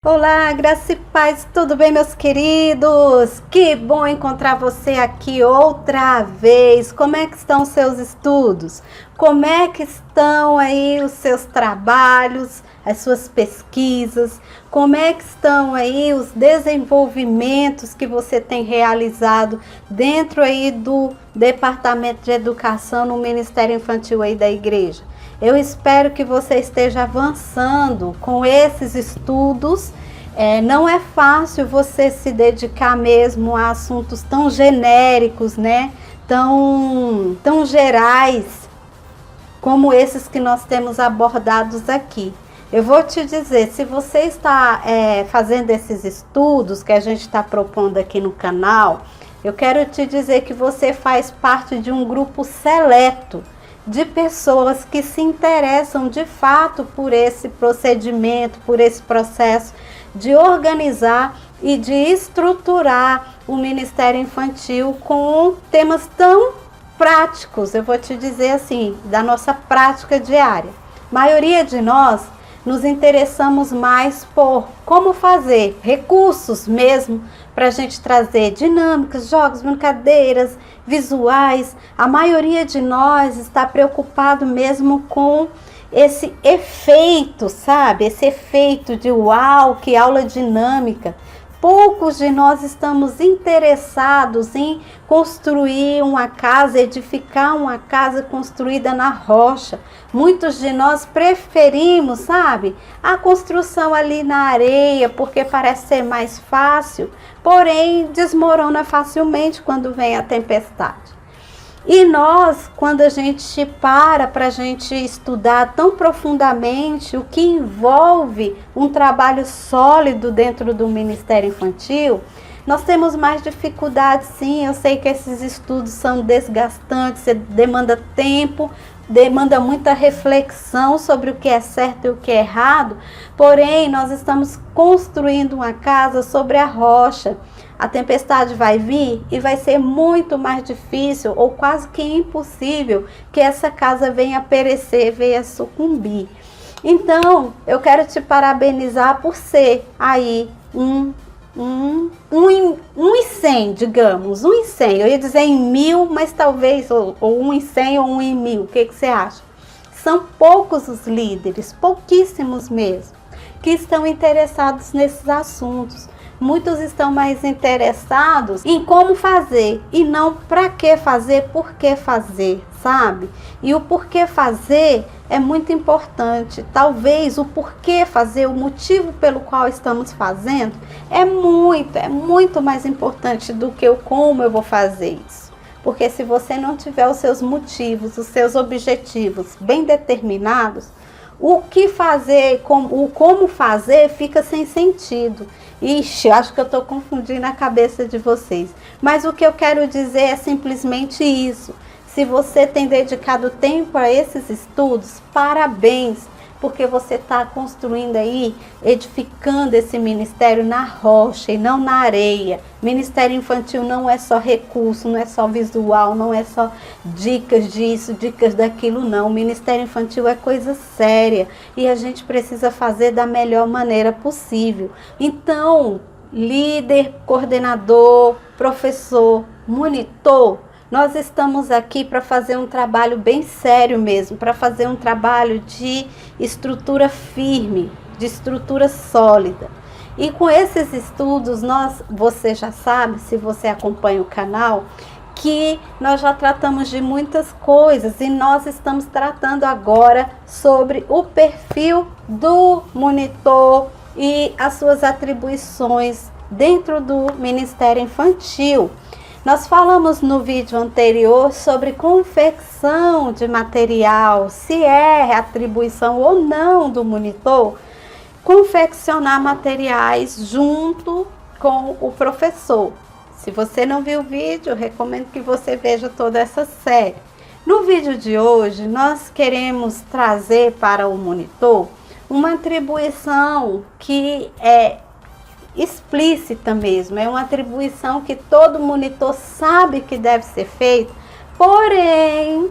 Olá, graça e paz, tudo bem, meus queridos? Que bom encontrar você aqui outra vez. Como é que estão os seus estudos? Como é que estão aí os seus trabalhos, as suas pesquisas? Como é que estão aí os desenvolvimentos que você tem realizado dentro aí do Departamento de Educação no Ministério Infantil aí da igreja? Eu espero que você esteja avançando com esses estudos. Não é fácil você se dedicar mesmo a assuntos tão genéricos, né? Tão gerais como esses que nós temos abordados aqui. Eu vou te dizer, se você está fazendo esses estudos que a gente está propondo aqui no canal, eu quero te dizer que você faz parte de um grupo seleto de pessoas que se interessam de fato por esse procedimento, por esse processo de organizar e de estruturar o Ministério Infantil com temas tão práticos, eu vou te dizer assim, da nossa prática diária. A maioria de nós nos interessamos mais por como fazer recursos mesmo para a gente trazer dinâmicas, jogos, brincadeiras, visuais. A maioria de nós está preocupado mesmo com esse efeito, sabe? Esse efeito de uau, que aula dinâmica. Poucos de nós estamos interessados em construir uma casa, edificar uma casa construída na rocha. Muitos de nós preferimos, sabe, a construção ali na areia, porque parece ser mais fácil, porém desmorona facilmente quando vem a tempestade. E nós, quando a gente para a gente estudar tão profundamente o que envolve um trabalho sólido dentro do Ministério Infantil, nós temos mais dificuldade, sim. Eu sei que esses estudos são desgastantes, demanda tempo, demanda muita reflexão sobre o que é certo e o que é errado, porém nós estamos construindo uma casa sobre a rocha. A tempestade vai vir e vai ser muito mais difícil ou quase que impossível que essa casa venha perecer, venha sucumbir. Então, eu quero te parabenizar por ser aí um em 100, digamos, 1 em 100. Eu ia dizer em 1000, mas talvez ou 1 em 100 ou 1 em 1000. O que você acha? São poucos os líderes, pouquíssimos mesmo, que estão interessados nesses assuntos. Muitos estão mais interessados em como fazer e não para que fazer, por que fazer, sabe? E o porquê fazer é muito importante. Talvez o porquê fazer, o motivo pelo qual estamos fazendo, é muito mais importante do que o como eu vou fazer isso. Porque se você não tiver os seus motivos, os seus objetivos bem determinados, o que fazer, o como fazer fica sem sentido. Ixi, acho que eu estou confundindo a cabeça de vocês. Mas o que eu quero dizer é simplesmente isso. Se você tem dedicado tempo a esses estudos, parabéns, porque você está construindo aí, edificando esse ministério na rocha e não na areia. Ministério infantil não é só recurso, não é só visual, não é só dicas disso, dicas daquilo, não. O ministério infantil é coisa séria e a gente precisa fazer da melhor maneira possível. Então, líder, coordenador, professor, monitor, nós estamos aqui para fazer um trabalho bem sério mesmo, para fazer um trabalho de estrutura firme, de estrutura sólida. E com esses estudos, você já sabe, se você acompanha o canal, que nós já tratamos de muitas coisas e nós estamos tratando agora sobre o perfil do monitor e as suas atribuições dentro do Ministério Infantil. Nós falamos no vídeo anterior sobre confecção de material, se é atribuição ou não do monitor, confeccionar materiais junto com o professor. Se você não viu o vídeo, eu recomendo que você veja toda essa série. No vídeo de hoje, nós queremos trazer para o monitor uma atribuição que é explícita mesmo, é uma atribuição que todo monitor sabe que deve ser feita, porém,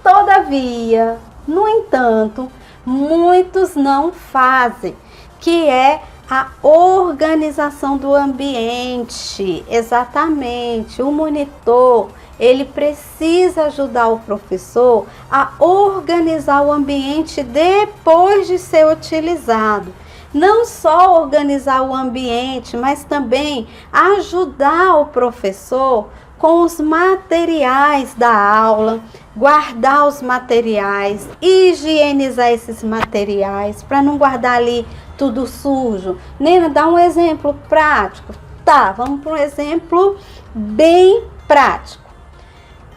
todavia, no entanto, muitos não fazem. que é a organização do ambiente. Exatamente, o monitor, ele precisa ajudar o professor a organizar o ambiente depois de ser utilizado. Não só organizar o ambiente, mas também ajudar o professor com os materiais da aula, guardar os materiais, higienizar esses materiais, para não guardar ali tudo sujo. Nena, dá um exemplo prático. Tá, vamos para um exemplo bem prático.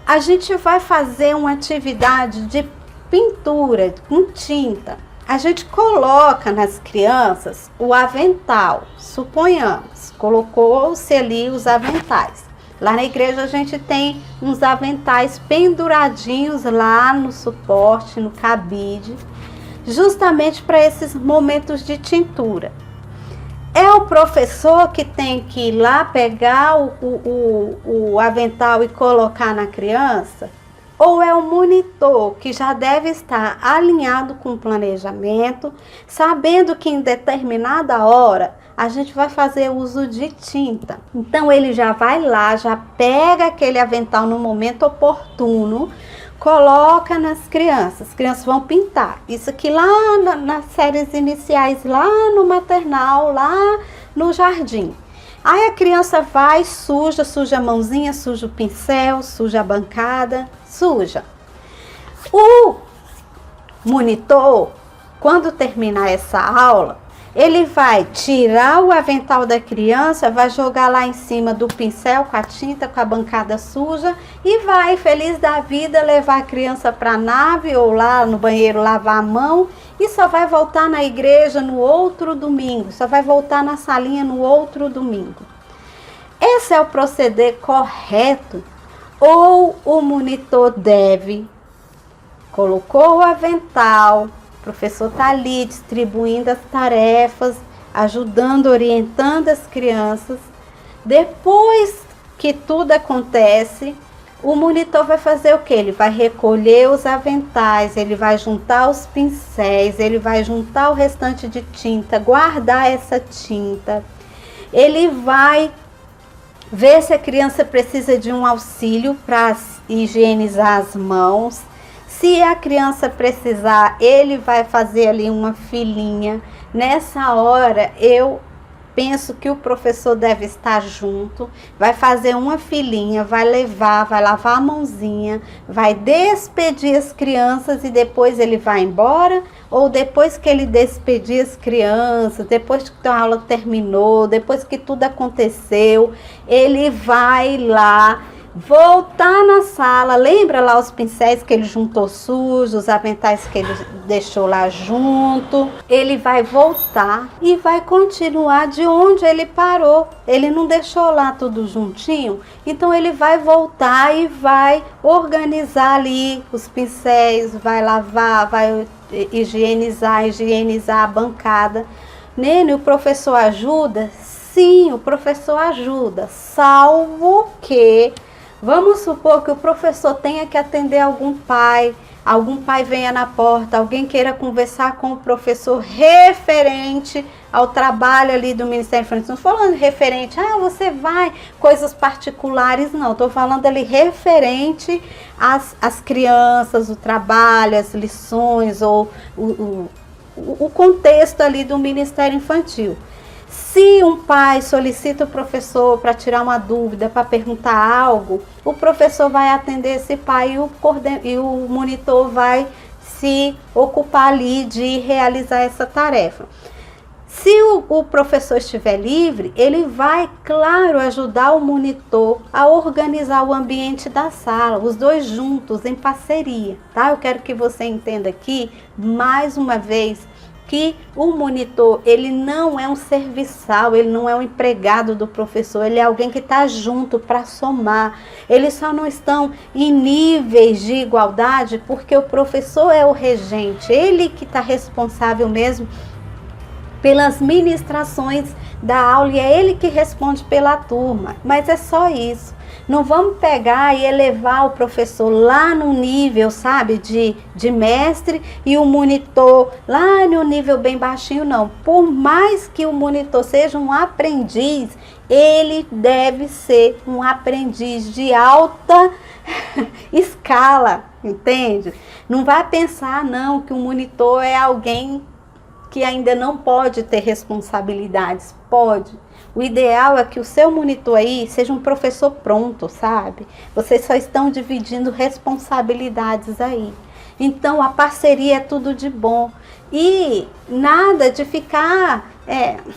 A gente vai fazer uma atividade de pintura com tinta. A gente coloca nas crianças o avental, suponhamos, colocou-se ali os aventais. Lá na igreja a gente tem uns aventais penduradinhos lá no suporte, no cabide, justamente para esses momentos de tintura. É o professor que tem que ir lá pegar o avental e colocar na criança? Ou é o monitor que já deve estar alinhado com o planejamento, sabendo que em determinada hora a gente vai fazer uso de tinta. Então ele já vai lá, já pega aquele avental no momento oportuno, coloca nas crianças. As crianças vão pintar. Isso aqui lá nas séries iniciais, lá no maternal, lá no jardim. Aí a criança vai, suja a mãozinha, suja o pincel, suja a bancada, suja. O monitor, quando terminar essa aula, ele vai tirar o avental da criança, vai jogar lá em cima do pincel com a tinta, com a bancada suja e vai, feliz da vida, levar a criança para a nave ou lá no banheiro lavar a mão e só vai voltar na igreja no outro domingo, só vai voltar na salinha no outro domingo. Esse é o proceder correto? Ou o monitor deve, colocou o avental, o professor está ali distribuindo as tarefas, ajudando, orientando as crianças. Depois que tudo acontece, o monitor vai fazer o quê? Ele vai recolher os aventais, ele vai juntar os pincéis, ele vai juntar o restante de tinta, guardar essa tinta. Ele vai ver se a criança precisa de um auxílio para higienizar as mãos. Se a criança precisar, ele vai fazer ali uma filinha. Nessa hora, eu penso que o professor deve estar junto, vai fazer uma filinha, vai levar, vai lavar a mãozinha, vai despedir as crianças e depois ele vai embora, ou depois que ele despedir as crianças, depois que a aula terminou, depois que tudo aconteceu, ele vai lá voltar na sala, lembra lá os pincéis que ele juntou sujos, os aventais que ele deixou lá junto, ele vai voltar e vai continuar de onde ele parou, ele não deixou lá tudo juntinho, então ele vai voltar e vai organizar ali os pincéis, vai lavar, vai higienizar a bancada. Nene, o professor ajuda? Sim, o professor ajuda, salvo que vamos supor que o professor tenha que atender algum pai venha na porta, alguém queira conversar com o professor referente ao trabalho ali do Ministério Infantil. Não falando referente, você vai, coisas particulares, não. Estou falando ali referente às crianças, o trabalho, as lições ou o contexto ali do Ministério Infantil. Se um pai solicita o professor para tirar uma dúvida, para perguntar algo, o professor vai atender esse pai e o monitor vai se ocupar ali de realizar essa tarefa. Se o professor estiver livre, ele vai, claro, ajudar o monitor a organizar o ambiente da sala, os dois juntos, em parceria, tá? Eu quero que você entenda aqui, mais uma vez, que o monitor, ele não é um serviçal, ele não é um empregado do professor, ele é alguém que está junto para somar. Eles só não estão em níveis de igualdade porque o professor é o regente, ele que está responsável mesmo pelas ministrações da aula, e é ele que responde pela turma, mas é só isso. Não vamos pegar e elevar o professor lá no nível, sabe, de mestre, e o monitor lá no nível bem baixinho, não. Por mais que o monitor seja um aprendiz, ele deve ser um aprendiz de alta escala, entende? Não vai pensar, não, que o monitor é alguém que ainda não pode ter responsabilidades. Pode. O ideal é que o seu monitor aí seja um professor pronto, sabe? Vocês só estão dividindo responsabilidades aí. Então, a parceria é tudo de bom. E nada de ficar,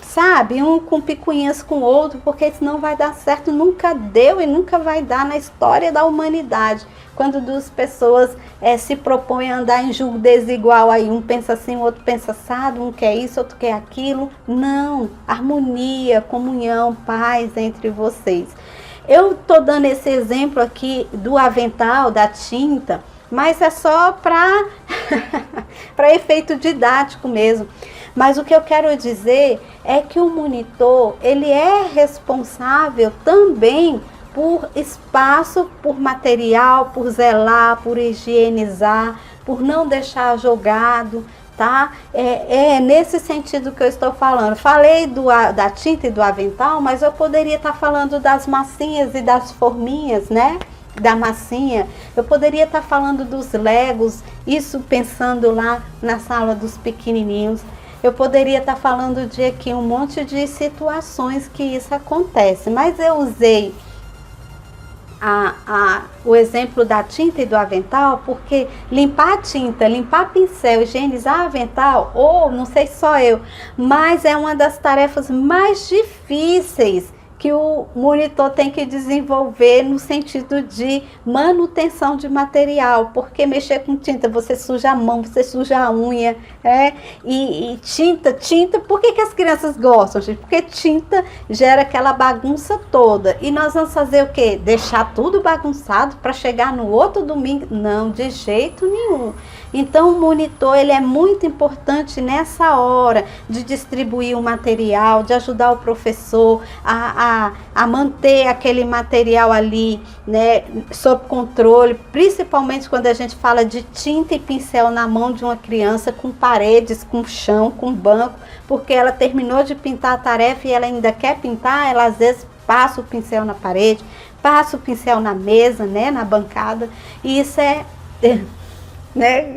sabe, um com picuinhas com o outro, porque senão vai dar certo. Nunca deu e nunca vai dar na história da humanidade. Quando duas pessoas se propõem a andar em julgo desigual, aí um pensa assim, o outro pensa assado, um quer isso, outro quer aquilo. Não, harmonia, comunhão, paz entre vocês. Eu estou dando esse exemplo aqui do avental, da tinta, mas é só para efeito didático mesmo. Mas o que eu quero dizer é que o monitor, ele é responsável também por espaço, por material, por zelar, por higienizar, por não deixar jogado, tá? É nesse sentido que eu estou falando. Falei da tinta e do avental, mas eu poderia estar falando das massinhas e das forminhas, né? Da massinha. Eu poderia estar falando dos legos, isso pensando lá na sala dos pequenininhos. Eu poderia estar falando de aqui um monte de situações que isso acontece, mas eu usei o exemplo da tinta e do avental, porque limpar a tinta, limpar pincel, higienizar avental, ou não sei só eu, mas é uma das tarefas mais difíceis que o monitor tem que desenvolver no sentido de manutenção de material, porque mexer com tinta, você suja a mão, você suja a unha, e tinta, por que as crianças gostam, gente? Porque tinta gera aquela bagunça toda, e nós vamos fazer o quê? Deixar tudo bagunçado para chegar no outro domingo? Não, de jeito nenhum. Então o monitor, ele é muito importante nessa hora de distribuir o material, de ajudar o professor a manter aquele material ali, né, sob controle, principalmente quando a gente fala de tinta e pincel na mão de uma criança, com paredes, com chão, com banco, porque ela terminou de pintar a tarefa e ela ainda quer pintar, ela às vezes passa o pincel na parede, passa o pincel na mesa, né, na bancada, e isso né?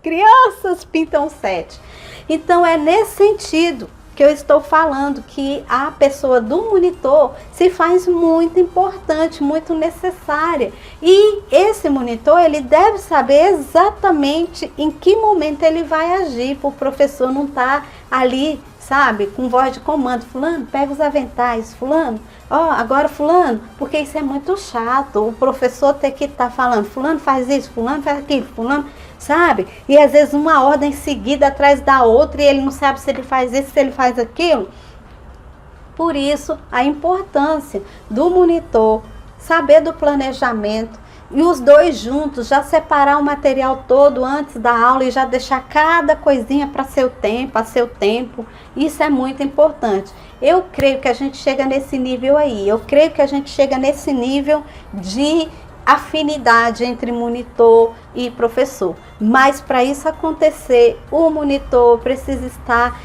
Crianças pintam 7. Então é nesse sentido que eu estou falando, que a pessoa do monitor se faz muito importante, muito necessária. E esse monitor, ele deve saber exatamente em que momento ele vai agir, para o professor não estar ali, sabe, com voz de comando. Fulano, pega os aventais. Fulano, agora fulano, porque isso é muito chato, o professor ter que estar falando, fulano faz isso, fulano faz aquilo, fulano, sabe? E às vezes uma ordem seguida atrás da outra e ele não sabe se ele faz isso, se ele faz aquilo. Por isso, a importância do monitor saber do planejamento e os dois juntos já separar o material todo antes da aula e já deixar cada coisinha para seu tempo, a seu tempo. Isso é muito importante. Eu creio que a gente chega nesse nível aí. Eu creio que a gente chega nesse nível de afinidade entre monitor e professor. Mas para isso acontecer, o monitor precisa estar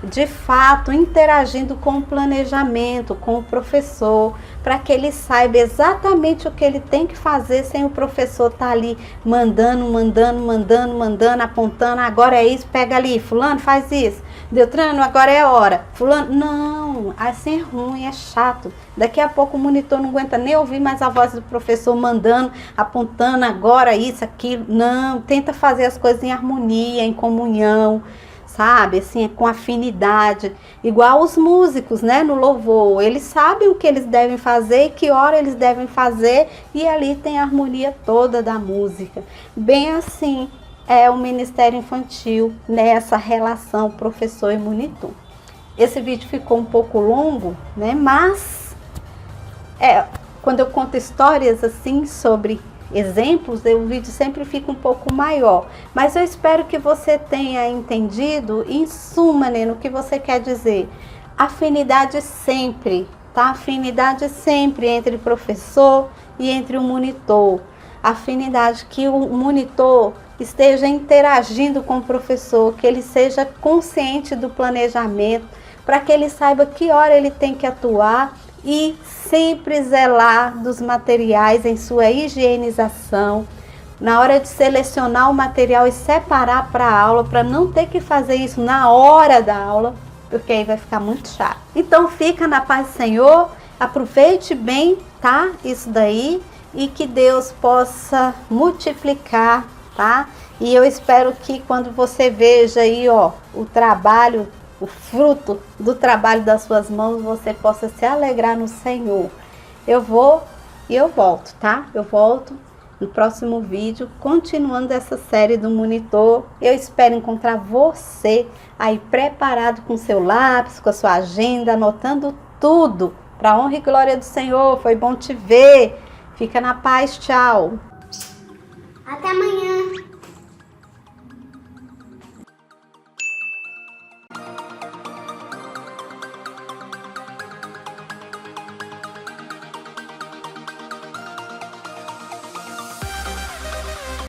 de fato interagindo com o planejamento, com o professor, para que ele saiba exatamente o que ele tem que fazer sem o professor estar ali mandando, apontando, agora é isso, pega ali, fulano faz isso, Deltrano, agora é a hora, fulano, não, assim é ruim, é chato, daqui a pouco o monitor não aguenta nem ouvir mais a voz do professor mandando, apontando, agora isso, aquilo, não, tenta fazer as coisas em harmonia, em comunhão, sabe, assim, com afinidade, igual os músicos, né, no louvor, eles sabem o que eles devem fazer e que hora eles devem fazer, e ali tem a harmonia toda da música. Bem assim é o Ministério Infantil nessa relação professor e monitor. Esse vídeo ficou um pouco longo, né, mas quando eu conto histórias assim sobre exemplos, o vídeo sempre fica um pouco maior. Mas eu espero que você tenha entendido, em suma, né, no que você quer dizer. Afinidade sempre, tá? Afinidade sempre entre professor e entre o monitor. Afinidade que o monitor esteja interagindo com o professor, que ele seja consciente do planejamento, para que ele saiba que hora ele tem que atuar e sempre zelar dos materiais em sua higienização, na hora de selecionar o material e separar para a aula, para não ter que fazer isso na hora da aula, porque aí vai ficar muito chato. Então fica na paz do Senhor, aproveite bem, tá? Isso daí, e que Deus possa multiplicar, tá? E eu espero que quando você veja aí, ó, o trabalho, o fruto do trabalho das suas mãos, você possa se alegrar no Senhor. Eu vou e eu volto, tá? Eu volto no próximo vídeo, continuando essa série do monitor. Eu espero encontrar você aí preparado com seu lápis, com a sua agenda, anotando tudo. Para honra e glória do Senhor, foi bom te ver. Fica na paz, tchau. Até amanhã.